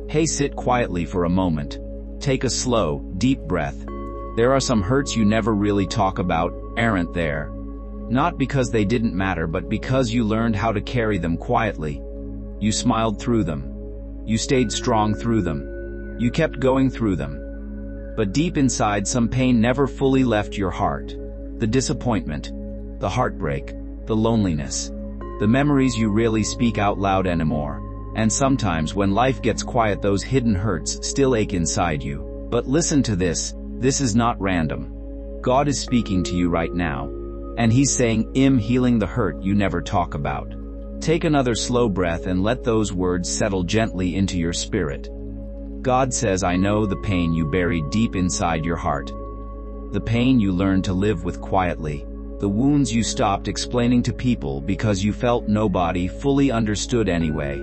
Hey, sit quietly for a moment. Take a slow, deep breath. There are some hurts you never really talk about, aren't there? Not because they didn't matter, but because you learned how to carry them quietly. You smiled through them. You stayed strong through them. You kept going through them. But deep inside, some pain never fully left your heart. The disappointment, the heartbreak, the loneliness, the memories you rarely speak out loud anymore. And sometimes when life gets quiet, those hidden hurts still ache inside you. But listen to this is not random. God is speaking to you right now. And He's saying, I'm healing the hurt you never talk about. Take another slow breath and let those words settle gently into your spirit. God says, I know the pain you buried deep inside your heart. The pain you learned to live with quietly. The wounds you stopped explaining to people because you felt nobody fully understood anyway.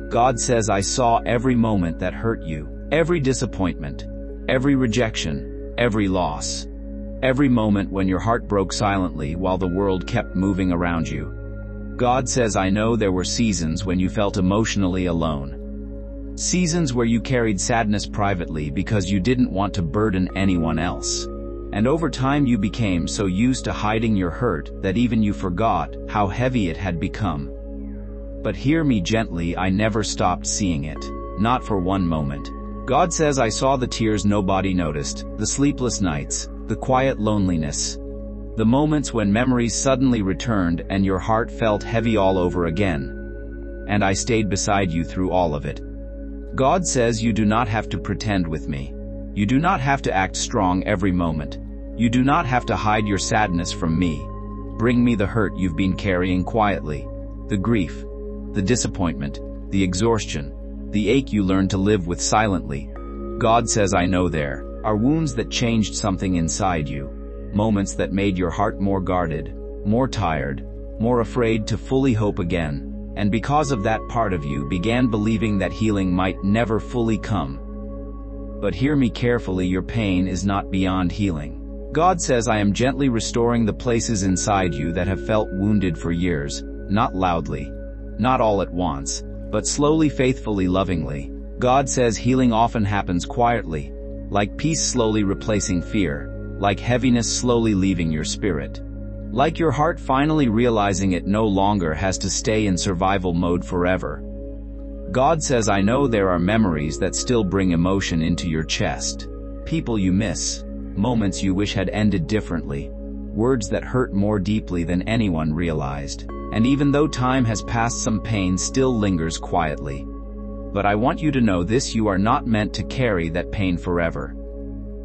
God says, I saw every moment that hurt you, every disappointment, every rejection, every loss, every moment when your heart broke silently while the world kept moving around you. God says, I know there were seasons when you felt emotionally alone. Seasons where you carried sadness privately because you didn't want to burden anyone else. And over time you became so used to hiding your hurt that even you forgot how heavy it had become. But hear me gently, I never stopped seeing it. Not for one moment. God says, I saw the tears nobody noticed, the sleepless nights, the quiet loneliness, the moments when memories suddenly returned and your heart felt heavy all over again. And I stayed beside you through all of it. God says, you do not have to pretend with me. You do not have to act strong every moment. You do not have to hide your sadness from me. Bring me the hurt you've been carrying quietly, the grief, the disappointment, the exhaustion, the ache you learned to live with silently. God says, I know there are wounds that changed something inside you, moments that made your heart more guarded, more tired, more afraid to fully hope again, and because of that part of you began believing that healing might never fully come. But hear me carefully, your pain is not beyond healing. God says, I am gently restoring the places inside you that have felt wounded for years, not loudly, not all at once, but slowly, faithfully, lovingly. God says healing often happens quietly, like peace slowly replacing fear, like heaviness slowly leaving your spirit, like your heart finally realizing it no longer has to stay in survival mode forever. God says, I know there are memories that still bring emotion into your chest, people you miss, moments you wish had ended differently, words that hurt more deeply than anyone realized. And even though time has passed, some pain still lingers quietly. But I want you to know this, you are not meant to carry that pain forever.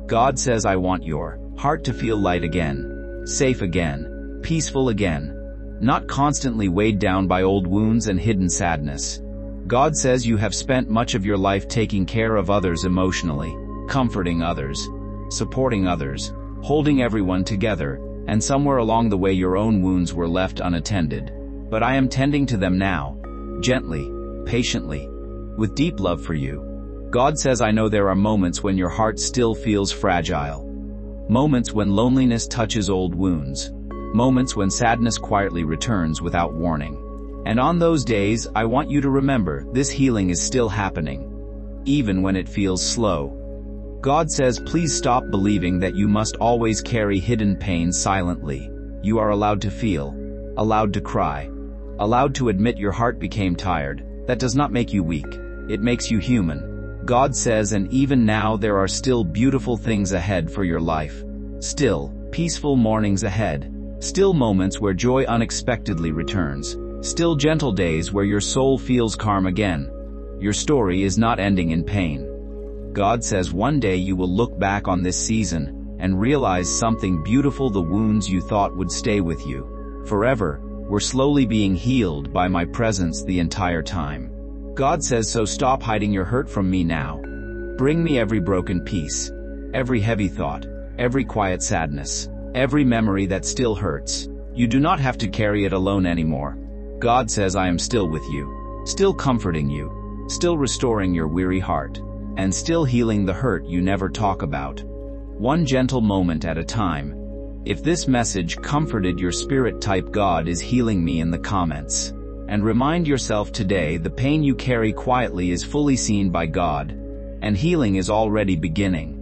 God says, I want your heart to feel light again, safe again, peaceful again, not constantly weighed down by old wounds and hidden sadness. God says you have spent much of your life taking care of others emotionally, comforting others, supporting others, holding everyone together, and somewhere along the way your own wounds were left unattended. But I am tending to them now, gently, patiently, with deep love for you. God says, I know there are moments when your heart still feels fragile. Moments when loneliness touches old wounds. Moments when sadness quietly returns without warning. And on those days, I want you to remember, this healing is still happening, even when it feels slow. God says, please stop believing that you must always carry hidden pain silently. You are allowed to feel, allowed to cry, allowed to admit your heart became tired. That does not make you weak. It makes you human. God says, and even now there are still beautiful things ahead for your life. Still, peaceful mornings ahead. Still moments where joy unexpectedly returns. Still gentle days where your soul feels calm again. Your story is not ending in pain. God says one day you will look back on this season and realize something beautiful. The wounds you thought would stay with you forever were slowly being healed by my presence the entire time. God says, so stop hiding your hurt from me now. Bring me every broken piece, every heavy thought, every quiet sadness, every memory that still hurts. You do not have to carry it alone anymore. God says, I am still with you, still comforting you, still restoring your weary heart, and still healing the hurt you never talk about. One gentle moment at a time. If this message comforted your spirit, type God is healing me in the comments. And remind yourself today the pain you carry quietly is fully seen by God, and healing is already beginning.